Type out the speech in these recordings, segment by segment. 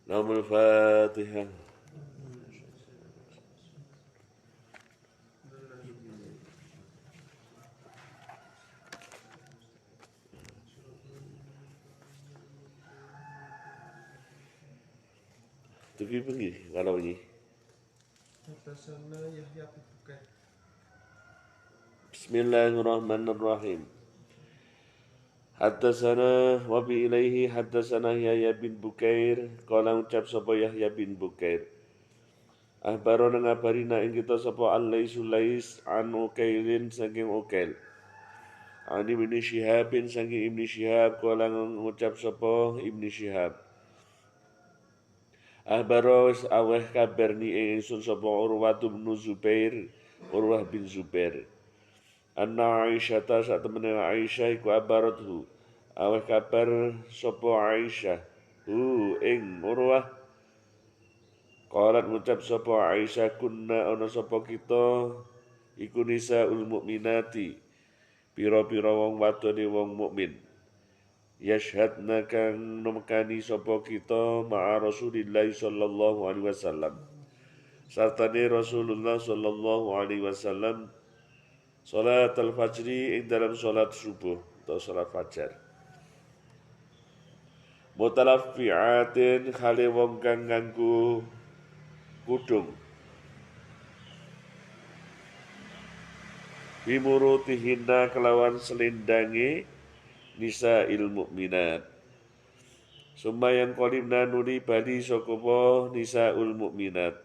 Namul Fatihah. Tuki pergi kalau ini. Haddatsana Yahya bin Bukair. Bismillahirrahmanirrahim. Haddatsana wa bi ilaihi haddatsana Yahya bin Bukair qala ucap sapa Yahya bin Bukair ahbarana ngabarina ing kita sapa Al-Lais Lais an Ukailin saking Ukail ani Ibnu Syihabin saking Ibnu Syihab qala ngucap sapa Ibnu Syihab ahbaros aweh kabar ni ingsun sapa Urwah bin Zubair Urwah bin Zubair anna Aisyah ta sak temene Aisyah iku abarathu aweh kabar sapa Aisyah ing Urwah qalat ngucap sapa Aisyah kunna ana sapa kita iku nisaul mukminati pira-pira wong wadone wong mukmin yashhadna kang nemkani sapa kita ma'a Rasulillah sallallahu alaihi wasallam sartane Rasulullah sallallahu alaihi wasallam salat al-fajri ing dalam salat subuh atau salat fajar. Mutalaffi'atin khale wong kang nganggo kudung. Bimurutihinna kelawan selindangi nisa mukminat. Sumayang qalimna nuli bali saka nisa mukminat.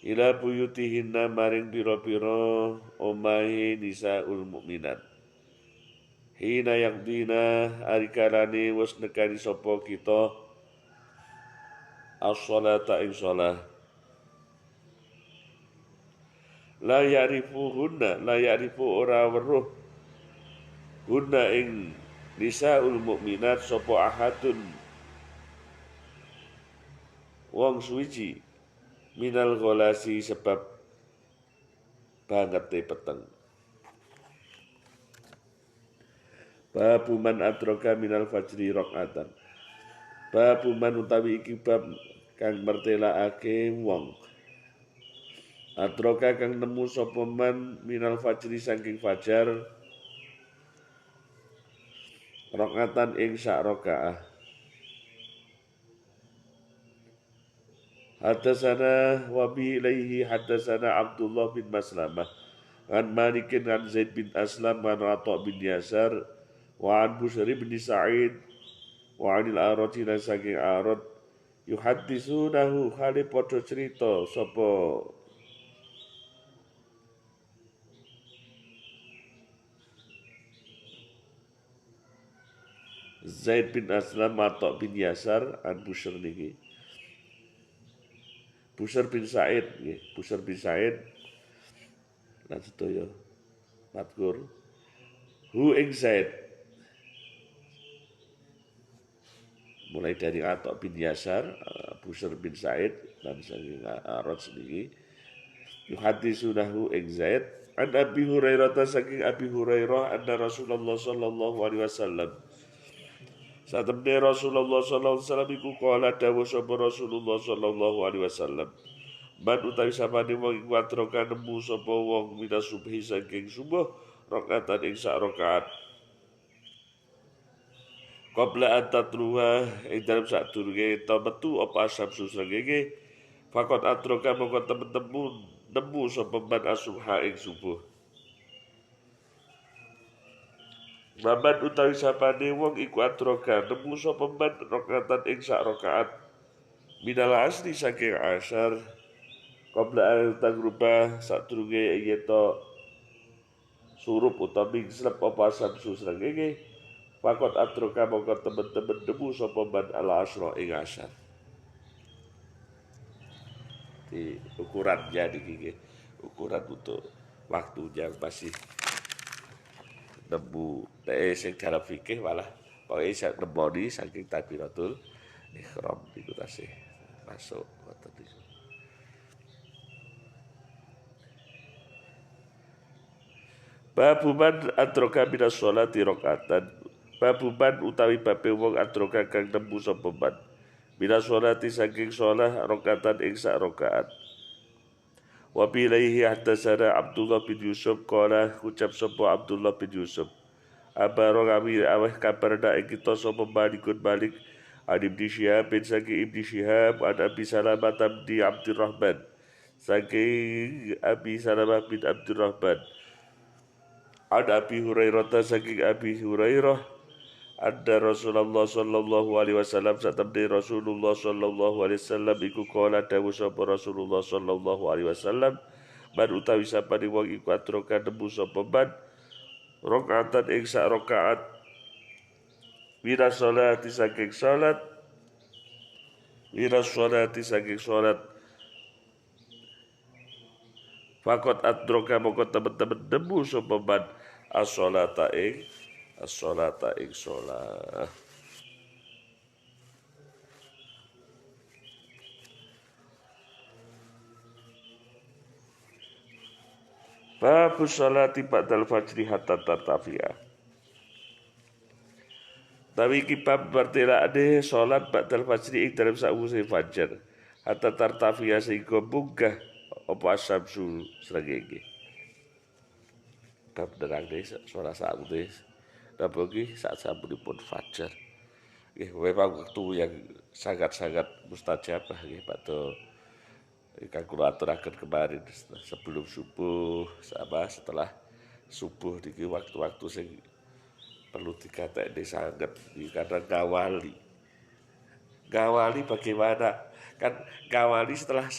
Ila buyutihinna maring pira-pira omahe nisaul mukminat. Hina yaqdina arikalane wis nekani sapa kita as-shalata ing shalah. La ya'rifu ora weruh hunna ing nisaul mukminat sapa ahadun wong suwiji minal gholasi sebab banget peteng. Babu man atroka minal fajri rakaatan. Babu man utawi iki bab kang mertelaake wong. Atroka kang nemu sapa man minal fajri saking fajar rakaatan ing sak rakaah. Haddatsana wa bi ilaihi haddatsana Abdullah bin Maslamah an Malikin an Zaid bin Aslam an Atha bin Yasar wa an Bushr bin Sa'id wa anil Arati lan saking Arat yuhadditsunahu khali padha cerita sapa Zaid bin Aslam Atha bin Yasar an Bushr niki Bushr bin Sa'id nggih Bushr bin Sa'id lan sedaya matkur hu ing Zaid mulai dari Atha bin Yasar, Bushr bin Sa'id dan saking Arad sendiri yuhaditsunahu ing Zaid an Abi Hurairah saking Abi Hurairah anna Rasulullah sallallahu alaihi wasallam satemene Rasulullah sallallahu alaihi wasallam iku kala dawuh sapa Rasulullah sallallahu alaihi wasallam man utawi sapane wong iku atroka nemu sapa wong minas subhi saking subuh rakaatan ing sak rakaat qabla atatruha ing dalam sadurunge ta metu apa asam susrengenge fakot atroka mongko temen-temen nemu sapa man asubha ing subuh. Maman utawi sapane wong iku atroka nemu sapa man rakaatan ing sak rakaat minal asri saking asar qabla an tagruba sadurunge yen to surup utawi slep apa asam susrengenge fakot atroka mongko temen-temen nemu sapa man al asra ing asar. Di ukurannya niki ukuran untuk waktunya masih nemu sing dalam fikih malah pokoke sak nemoni saking takbiratul ihram niku tasih masuk ngoten niku. Babuman atroka minas sholati rakaatan. Babuman utawi babe wong atroka kang nemu sapa man Mina sholati saking sholah rokatan ing sak rokaat. Wa bilaihi haddatsana Abdullah bin Yusuf qala ucap sapa Abdullah bin Yusuf. Abaro kami aweh kabarna ing kita sapa Malikun Malik an Ibnu Syihab bin saking Ibnu Syihab an Abi Salamah bin Abdurrahman saking Abi Salamah bin Abdurrahman an Abi Hurairah saking Abi Hurairah ada Rasulullah sallallahu alaihi wasallam satamde Rasulullah sallallahu alaihi wasallam iku kala dawuh sapa Rasulullah sallallahu alaihi wasallam man utawi sapane wong iku atroka nemu sapa man rakaatan ing sak rakaat wira salati saking salat wira salati saking salat fakot atroka moko temen-temen nemu sapa man as-salata ing sholat. Babu sholati ba'dal fajri hatta tartafiya. Tapi iki bab bertilakne sholat ba'dal fajri ing dalam sakwise fajar. Hatta tartafiya sehingga munggah apa asyamsu srengenge. Bab nerangke sholat sakwise napa iki saat sapunipun fajar. Nggih, memang waktu yang sangat-sangat mustajabah nggih Pak Do. Ingkang kula aturaken kemarin sebelum subuh sama setelah subuh niki waktu-waktu sing perlu dikatekne sangat karena ngawali. Ngawali bagaimana? Kan ngawali setelah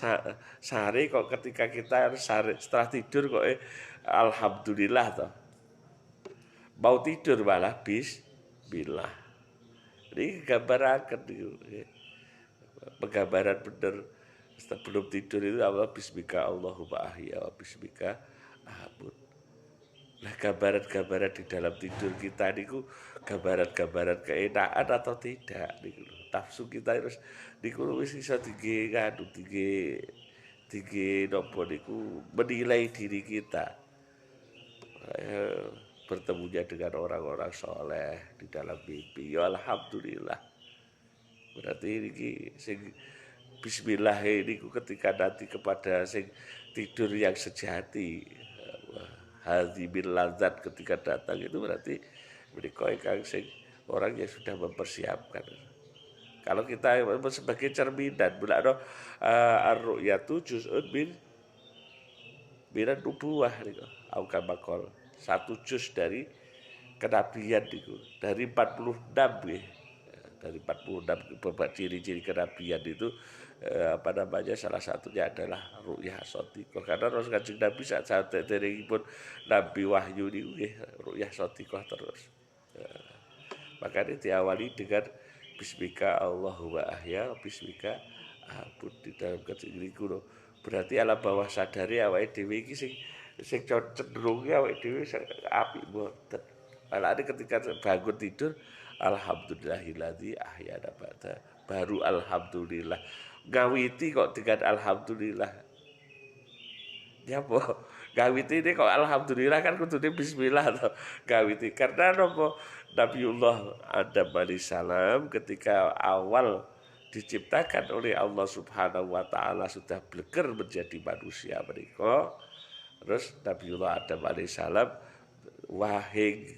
sehari kok ketika kita setelah tidur kok alhamdulillah toh. Mau tidur malah bismillah. Ini gambaran itu, penggambaran bener sebelum tidur itu Allah bismika Allahumma ahya wa bismika ahamut. Nah gambaran-gambaran di dalam tidur kita niku gambaran-gambaran keenaan atau tidak niku. Nafsu kita harus niku wis iso tinggi nopo niku menilai diri kita. Bertemunya dengan orang-orang soleh di dalam mimpi, ya alhamdulillah. Berarti ini sing bismillah ini ketika nanti kepada sing tidur yang sejati, hadhibil ladzat ketika datang itu berarti menika ingkang sing orang yang sudah mempersiapkan. Kalau kita sebagai cerminan, bulakno ar-ru'yatu juz'un min nubuwah niku, au kamakol. Satu juz dari kenabian itu dari 46 ya. Dari 46 babak ciri-ciri kenabian itu salah satunya adalah ru'yah shadiqah karena Rasul Kanjeng Nabi saat derengipun Nabi wahyu niku nggih ru'yah shadiqah terus. Makanya diawali dengan bismika Allahumma ahya bismika ampun di dalam kecil berarti alam bawah sadari awake dhewe iki sing cenderungnya awake dhewe apik mboten. Malane ketika bangun tidur alhamdulillahilladzi ahyana ba'da baru alhamdulillah. Gawiti kok dengan alhamdulillah. Ya po, gawiti ini kok alhamdulillah kan kudune bismillah to. Gawiti karena napa Nabiullah Adam alaihissalam ketika awal diciptakan oleh Allah Subhanahu wa taala sudah bleker menjadi manusia menika. Terus Nabiullah Adam alaihissalam wahing.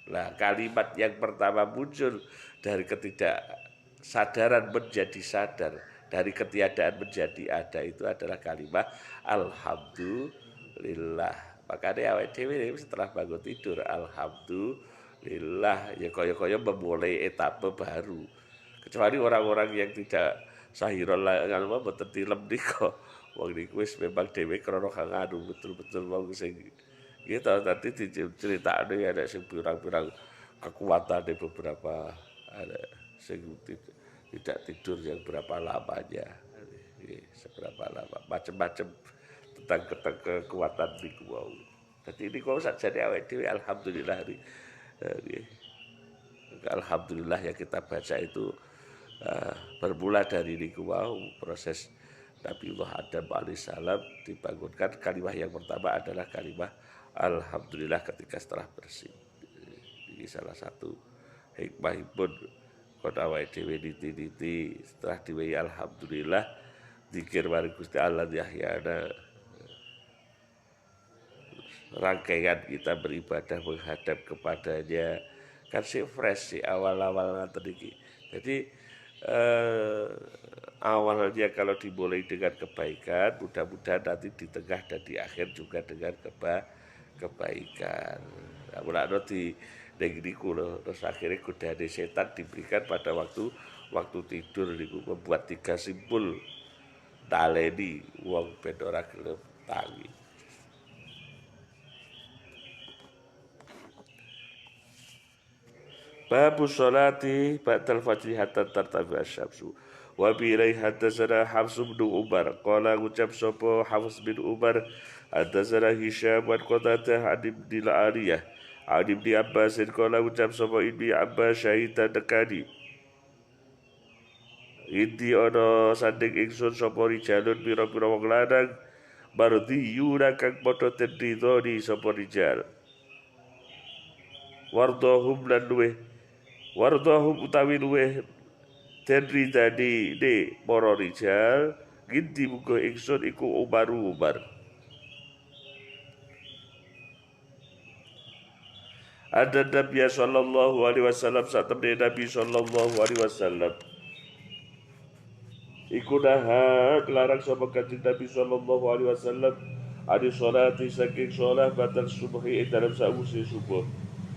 Nah, kalimat yang pertama muncul dari ketidaksadaran menjadi sadar, dari ketiadaan menjadi ada itu adalah kalimat alhamdulillah. Makanya awake dhewe setelah bangun tidur alhamdulillah ya kaya-kaya memulai etape baru. Kecuali orang-orang yang tidak sahirul ngalma mboten tilem nika. Wong niku wis memang dhewe krana nganu betul-betul wong sing gitu. Nanti diceritane ada sing pirang-pirang kekuatan di beberapa ada sing tidak tidur yang berapa lamanya. Seberapa lama macam-macam tentang kekuatan niku wau. Dadi niku sakjane awake dhewe alhamdulillah alhamdulillah yang kita baca itu bermula dari niku wau proses Nabiullah Adam alaihissalam dibangunkan. Kalimat yang pertama adalah kalimat alhamdulillah ketika setelah bersih. Ini salah satu hikmahipun kon awake dhewe niti-niti setelah diwehi alhamdulillah zikir mari Gusti Allah yahyana. Rangkaian kita beribadah menghadap kepadanya kan sih fresh sih awal-awal ngaten iki. Jadi awalnya kalau dimulai dengan kebaikan, mudah-mudahan nanti di tengah dan di akhir juga dengan kebaikan. Nah, mulane di negeriku loh, terus akhirnya godaan setan diberikan pada waktu tidur niku membuat 3 simpul taleni wong ben ora gelem tangi. Babu sholati ba'dal fajri hatta tartabi asyamsu. Wa bi ilai haddatsana Hafs bin Umar. Qala ucap sapa Hafs bin Umar haddatsana Hisham wa Qatadah an Ibn Aliyah. An Ibn Abbas qala ucap sapa Ibn Abbas syahida dekani. Idi ana sanding ingsun sapa rijalun pira-pira wong lanang mardiyuna kang padha tendridoni sapa rijal. Wardahum utawi luweh den ridani ne para rijal gindi muga ingsun iku Umar. Ada Nabi sallallahu alaihi wasallam saat Nabi sallallahu alaihi wasallam iku larang sapa kanjeng Nabi sallallahu alaihi wasallam adi sholati saking sholat batal subuhi dalam sausi subuh.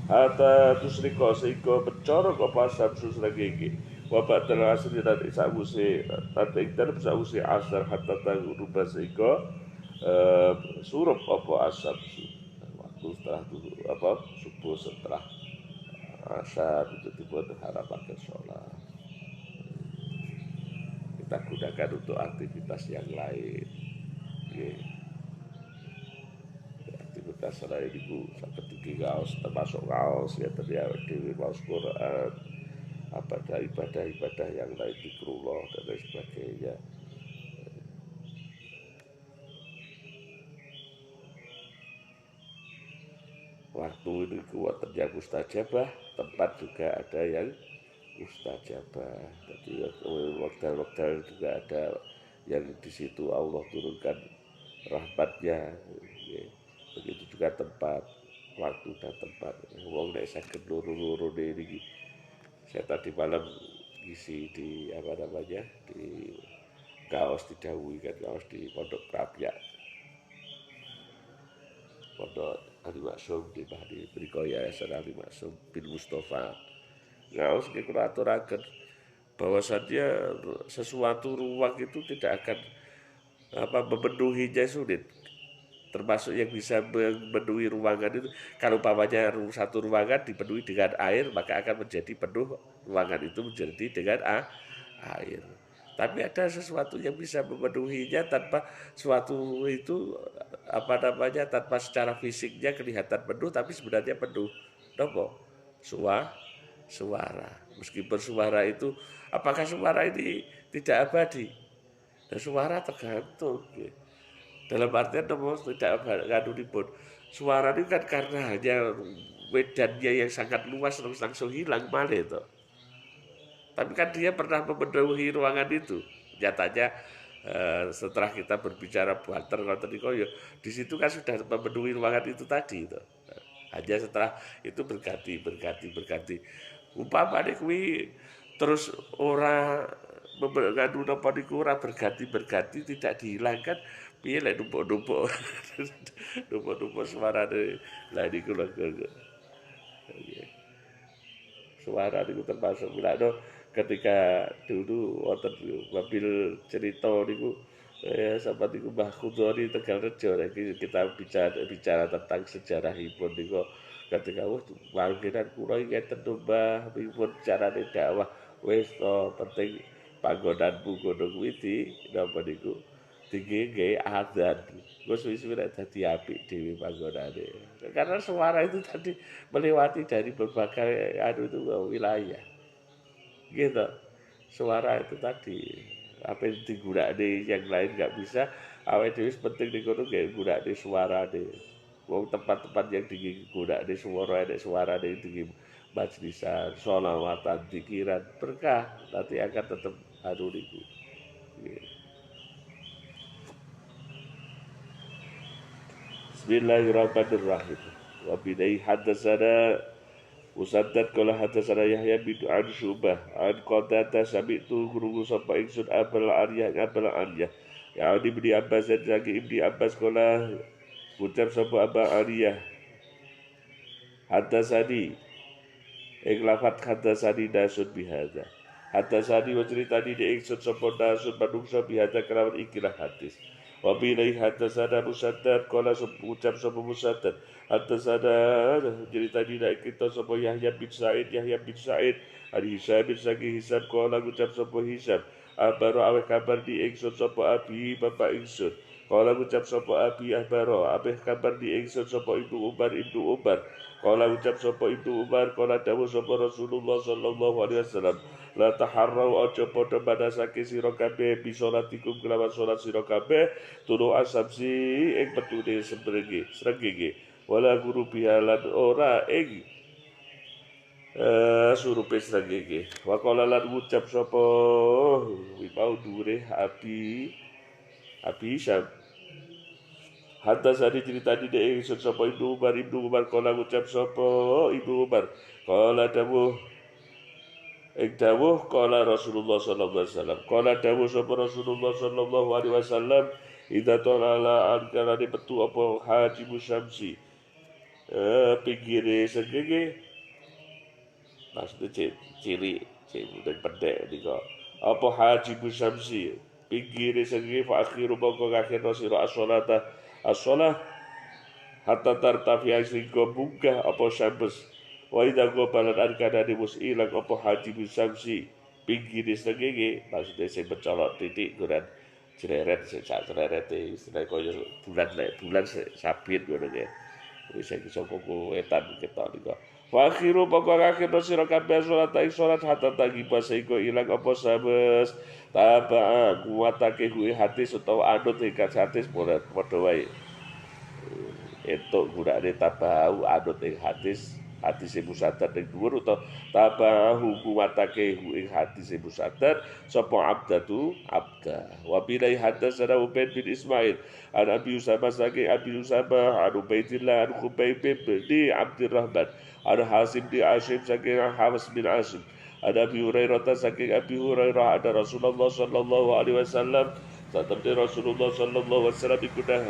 Hatta tusrika sehingga mencorok apa samsu srengenge wa ba'dal asri dan sausi tante dalam sausi asar hatta taghruba sehingga surup apa asamsu waktu setelah subuh setelah asar itu dibuat harapan sholat kita gunakan untuk aktivitas yang lain. Aktivitas lain itu seperti ngaos termasuk ngaos ya tadi dewi ngaos Quran ibadah yang lain zikrullah dan lain sebagainya. Waktu ini kuat yang mustajabah, tempat juga ada yang mustajabah. Jadi waktu juga ada yang di situ Allah turunkan rahmatnya. Begitu juga tempat, waktu dan tempat. Wong nek saged loro-loro niki. Saya tadi malam ngisi di di kaos didhawuhi kan kaos di Pondok Krapyak. Pondok Ali Maksum di mriko Yayasan Ali Maksum bin Mustafa. Ngaos nggih kula aturaken bahwasannya sesuatu ruang itu tidak akan memenuhinya sulit. Termasuk yang bisa memenuhi ruangan itu kalau umpamanya satu ruangan dipenuhi dengan air maka akan menjadi penuh ruangan itu menjadi dengan air. Tapi ada sesuatu yang bisa memenuhinya tanpa suatu itu tanpa secara fisiknya kelihatan penuh tapi sebenarnya penuh. Nopo? Suara. Meskipun suara itu apakah suara ini tidak abadi? Dan suara tergantung. Dalam artian tidak ngadunipun suara itu kan karena hanya medannya yang sangat luas langsung hilang malih itu. Tapi kan dia pernah memenuhi ruangan itu. Nyatanya setelah kita berbicara banter di situ kan sudah memenuhi ruangan itu tadi itu. Hanya setelah itu berganti. Umpamane kuwi terus ora berganti tidak dihilangkan. Piye lek numpuk-numpuk suarane. Lah niku lho. Suara niku termasuk ketika dulu wonten mobil cerita niku sampai niku Mbah Khudori Tegalrejo kita bicara tentang sejarahipun niku ketika panggilan kula iki ngeten Mbah pripun carane dakwah wis to penting panggonanmu ngono kuwi napa niku tinggi azan gue suwi-suwi dadi apik dhewe panggonane karena suara itu tadi melewati dari berbagai itu wilayah gitu. Suara itu tadi apa yang digunakne yang lain nggak bisa awake dhewe penting niku nggih gunakne suarane wong tempat-tempat yang digunakne suarane tinggi majlisan, sholawatan, dikiran, berkah, nanti akan tetap anu niku. Bismillahirrahmanirrahim. Wa bidai hadatsana Musaddad qala hadatsana Yahya bin an Syu'bah an Qatadah sami'tu guru sapa ingsun Abul Ariyah ya Ibnu Abbas lagi Ibnu Abbas qala ucap sapa Abu Ariyah hadatsani ing lafat hadatsani dasun bihadza hadatsani wa critani di ingsun sapa dasun manungsa bihadza kelawan ikilah hadis wa bilai hadatsana Musaddad qala ucap sapa Musaddad hadatsana critani nek kita sapa Yahya bin Sa'id Ali Hisam bin Sagi Hisam qala ucap sapa Hisam abaro aweh kabar di ingsun sapa abi bapak ingsun qala ucap sapa abi abaro aweh kabar di ingsun sapa Ibnu Umar qala ucap sapa Ibnu Umar qala dawuh sapa Rasulullah sallallahu alaihi wasallam la taharrau aja padha badasake sira kabeh bi salatikum kelawan salat sira kabeh turu asabsi ing petune srengenge wala guru bihalan ora ing surupe srengenge wa qala lan ucap sapa wipau dure abi Syam Hadasani cerita di ingsun sapa Ibnu Umar kala ngucap sapa Ibnu Umar kala dawuh kala Rasulullah sallallahu alaihi wasallam kala dawuh sapa Rasulullah sallallahu alaihi wasallam idza talala angkara petu apa haji musamsi pinggire sengenge maksudnya ciri dan pendek nika apa haji musamsi pinggire sengenge fa akhiru mongko ngakhirno sira as-shalah hatta tartafi sehingga munggah apa syams wa idza qabalan arkana mus ilang apa haji bisamsi pinggir sengenge maksudnya sing mencolok titik guran jereret cereret istilah koyo bulan sabit ngono ya wis iki saka wetan ketok nika wa akhiru pokok akhir sira kabeh salat hatta tagi sehingga ilang apa syams taba kuatake kuwi hadis utawa anut ing hadis padha wae entuk gunane tabau anut ing hadis musaddad ing dhuwur utawa tabahu kuatake ing hadis musaddad sapa abda wa bilai hadatsana Ubaid bin Ismail an Abi Usama saking Abi Usama an Ubaidillah an Khubayb bin Abdurrahman an Hasim bin Asim saking Hawas bin Asim ada Abi Hurairah saking Abi Hurairah ada Rasulullah sallallahu alaihi wasallam satamde Rasulullah sallallahu alaihi wasallam ikudah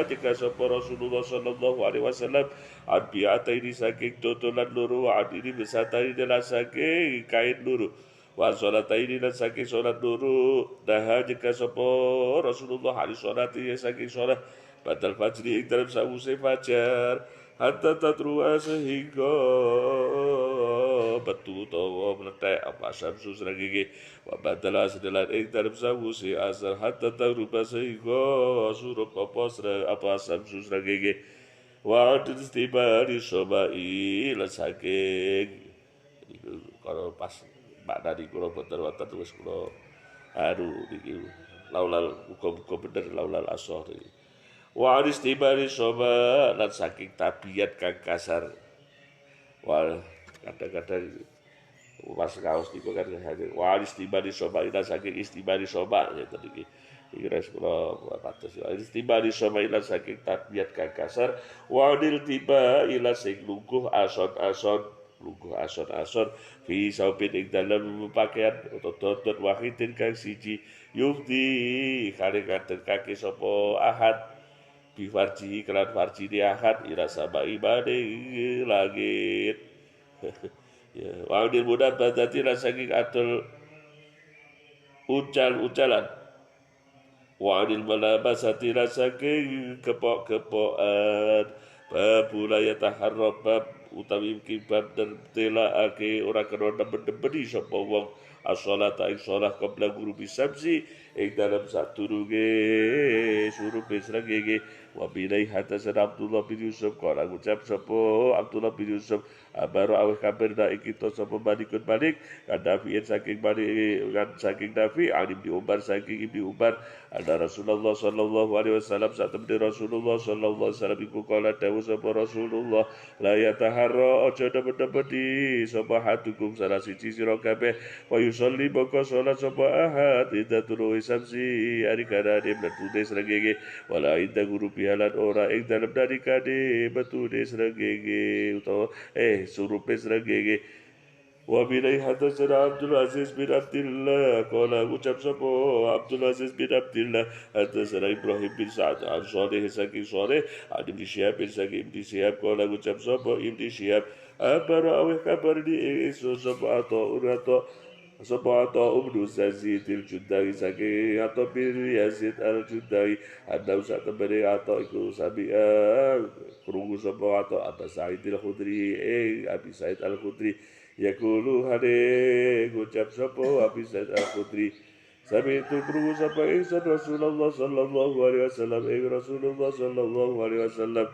jika sapa Rasulullah sallallahu alaihi wasallam adbiataini saking totolan loro wa adini besatari dalam saking kain loro wa salataini lan saking salat loro dah jika sapa Rasulullah alaihi salati saking salat batal fajri ing dalam sause fajar hatta tatru'a sehingga betul tawa meletak apa samsu srengenge wa badala sedelan ing dalem sawuse asar hatta taruba sehingga surup apa samsu srengenge wa istibari sobai lan saking kalau pas makna di kula boten wonten wis kula niki laulal muga bener laulal asor wa istibari soba lan saking tabiat kang kasar wal kadang-kadang pas kaos niku kan wa istibari soba lan saking istibari soba ngeten iki res kula patos istibari soba lan saking tabiat kang kasar wa tiba ila sing lungguh ason-ason fi saubin ing dalam pakaian otot wahidin kang siji yufdi kare kaki sapa ahad bi farji kelan farji di ahad ila sama ibade langit ya wa'udil mudan badati saking atul ucal-ucalan wa'udil malabasati saking kepok-kepokan babula yataharrab bab utawi kibab dan telaake ora kena nemen-nemeni sapa wong as-shalata ing shalah qabla ghurubi syamsi ing dalam saturunge surupe srengenge wa bilai hadatsana Abdullah bin Yusuf qala ngucap sapa Abdullah bin Yusuf Abaru awih kabar da ikito sapa Malikun Malik kadafiin saking Malik kan saking Nafi an Ibnu Umar saking Ibnu Umar ada Rasulullah sallallahu alaihi wasallam saat temui Rasulullah sallallahu alaihi wasallam iku kala dawuh sapa Rasulullah la yataharra aja dempet-dempeti sapa hadukum salah siji sira kabeh wa yusolli baka salat sapa ahad ida turu samsi ari kanane metune srengenge wala inda guru pialan ora ing dalem nalikane metune srengenge utawa surupe srengenge wa bilai hadatsana Abdul Aziz bin Abdullah qala ucap sapa Abdul Aziz bin Abdullah hadatsana Ibrahim bin Sa'ad an Salih saking Salih an Ibnu Syihab bin saking Ibnu Syihab qala ucap sapa Ibnu Syihab abara awih kabar di isu sapa atau urato sapa atau Ibnu Yazid al-Judai saking atau bin Yazid al-Judai ada usah temene atau iku sabi'a krungu sapa atau Abu Sa'id al-Khudri Abi Sa'id al-Khudri yaqulu hade ngucap sapa Abi Sa'id al-Khudri sami itu krungu sapa ingsun Rasulullah sallallahu alaihi wasallam Rasulullah sallallahu alaihi wasallam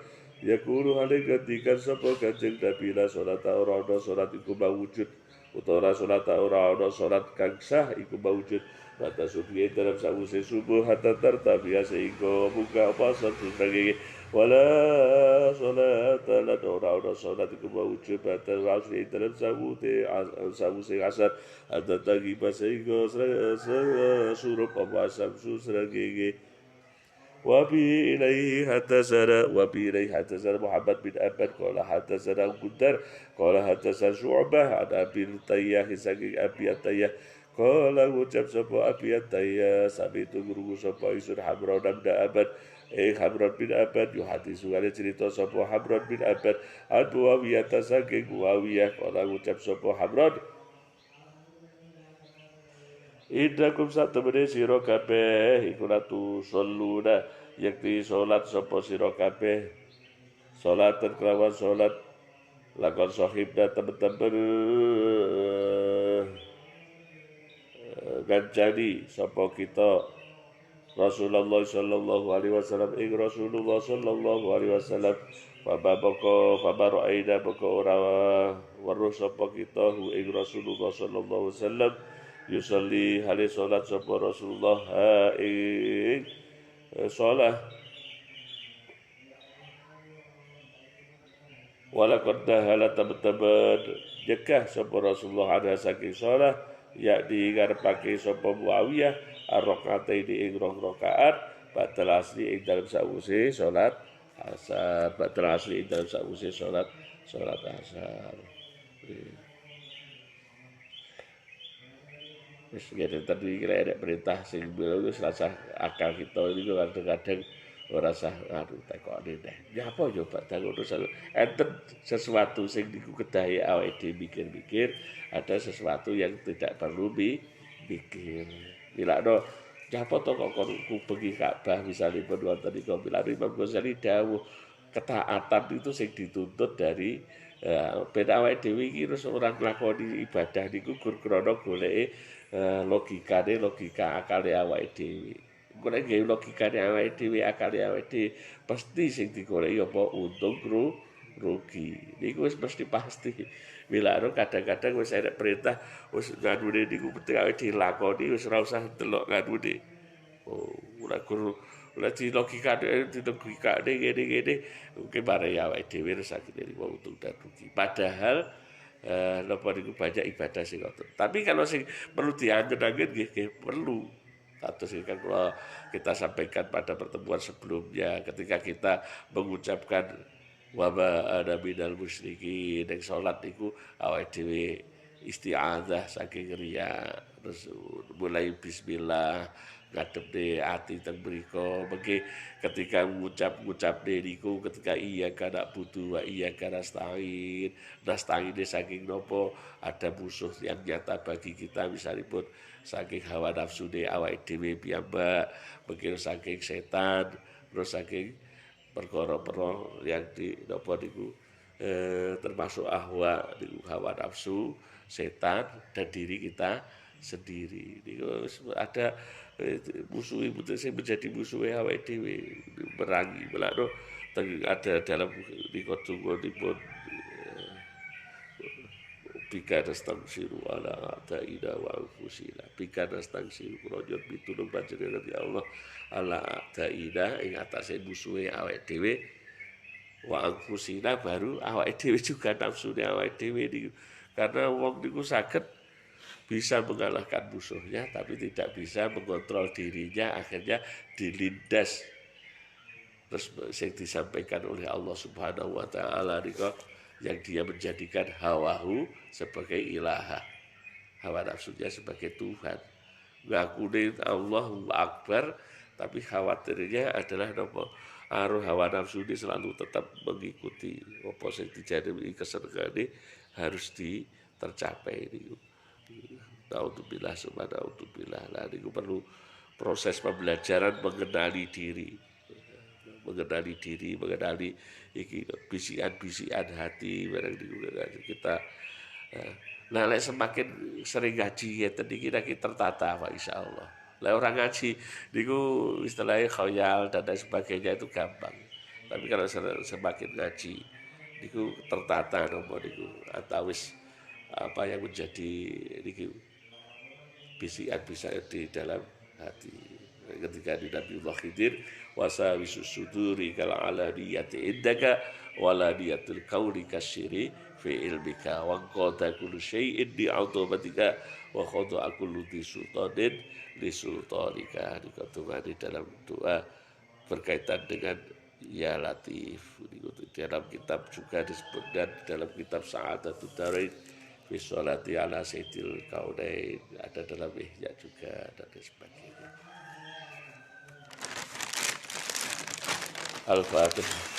yaqulu hade ketika sapa Kanjeng Nabi la salat ora ana salat iku mawujud utawa salat ora ana salat kang sah iku mawujud mata subuh dalam sawise subuh hatta tartabiya sehingga buka puasa sebagainya wala salat la ora ana salat iku mawujud batal asri dalam sawise asar hatta tagiba sehingga surup puasa sebagainya وبه إليه حدثنا محمد بن أبان قال حدثنا غندر قال حدثنا شعبة عن أبي التياح saking Abi At-Tayyah qala ngucap sapa Abi At-Tayyah sabitu guru sapa isun Hamran bin Aban Hamran bin Aban yuhadisu kali cerita sapa Hamran bin Aban an Muawiyah saking Muawiyah qala ngucap sapa Hamran Indakum satemene sira kabeh iku latu sholuna yakti salat sapa sira kabeh salatan kelawan salat lakon sahibna temen-temen gancani sapa kita Rasulullah sallallahu alaihi wasallam Rasulullah sallallahu alaihi wasallam Fabaraina baka ora weruh sapa kita hu ing Rasulullah sallallahu alaihi wasallam yusalli hale salat sapa Rasulullah ing salat wala qad dahala tabat jekah sapa Rasulullah ada saking salat yakni ngarepake sapa Muawiyah ar-rakaataini ing rakaat batal asli ing dalam sawise salat asar batal asli ing dalam sawise salat asar wis ngene tadi kira ada perintah sing wis rasa akal kita ini kadang-kadang ora sah tekone deh. Ya apa yo badhe ngono enten sesuatu sing niku kedahi awake dhewe mikir-mikir, ada sesuatu yang tidak perlu dipikir. Bilakno ya apa to kok kubengi Ka'bah misalipun wonten niku bilakno Imam Ghazali dawuh ketaatan itu sing dituntut dari ben awake dhewe iki terus ora nglakoni ibadah niku gur krana goleke logika akale awake dhewe. Golek gawe logikane awake dhewe akale awake dhewe pasti sing digoleki apa untung rugi. Niku wis mesti pasti. Bilaro kadang-kadang wis enek perintah wis nganune niku penting awake dilakoni wis ora usah delok nganune. Oh, ora guru ora di logikane ngene-ngene mungkin bare awake dhewe sakjane untung dan rugi. Padahal napa niku banyak ibadah sing ngoten. Tapi kalau sing perlu diangen-angen nggih perlu. Atus kan kalau kita sampaikan pada pertemuan sebelumnya ketika kita mengucapkan wa ana minal musyrikin ning salat niku awake dhewe isti'adzah saking riya terus mulai bismillah ngadepne ati teng mriko mengki ketika ngucap niku ketika iya kana butuh wa iya kana nasta'in saking nopo ada musuh yang nyata bagi kita misalipun saking hawa nafsu de awake dhewe piyambak mungkin saking setan terus saking perkara-perkara yang di nopo niku termasuk hawa nafsu setan dan diri kita sendiri niku ada musuh sing menjadi musuh awake dhewe merangi melakno ada dalam niku tunggu dipun Bika nastangsiru ala a'daina wa anfusina. Bika nastangsiru kronyon pitulung panjenengan ya Allah ala a'daina ing atase musuhe awake dhewe wa anfusina baru awake dhewe juga nafsune awake dhewe niku. Karena wong niku saged bisa mengalahkan musuhnya tapi tidak bisa mengontrol dirinya, akhirnya dilindas. Terus yang disampaikan oleh Allah Subhanahu wa taala niku yang dia menjadikan hawahu sebagai ilaha, hawa nafsunya sebagai Tuhan. Ngakuni Allahu Akbar, tapi khawatirnya adalah nopo aruh hawa nafsu ini selalu tetap mengikuti apa sing dijadi kesenengane harus tercapai ini. Naudzubillah subhanahu naudzubillah. Lah niku perlu proses pembelajaran mengenali diri, mengenali iki bisikan-bisikan hati barang kita. Nah, lek semakin sering ngaji ngeten iki tertata Pak insyaallah. Lah orang ngaji niku istilahnya khayal dan lain sebagainya itu gampang. Tapi kalau semakin ngaji niku tertata nopo niku atawis apa yang menjadi niku bisikan-bisikan di dalam hati. Ketika di Nabiullah Khidir wasawisus suduri kal alaniyati indaka walaniyatul qawli kasyiri fi ilmika wa qada kullu syai'in bi automatika wa khada kullu di sultanin li sultanika. Di dalam doa berkaitan dengan ya latif di dalam kitab juga disebutkan dalam kitab Sa'adatud Darain fi sholati ala sayyidil kaunain, ada dalam Ihya juga dan sebagainya. Al-Fatihah.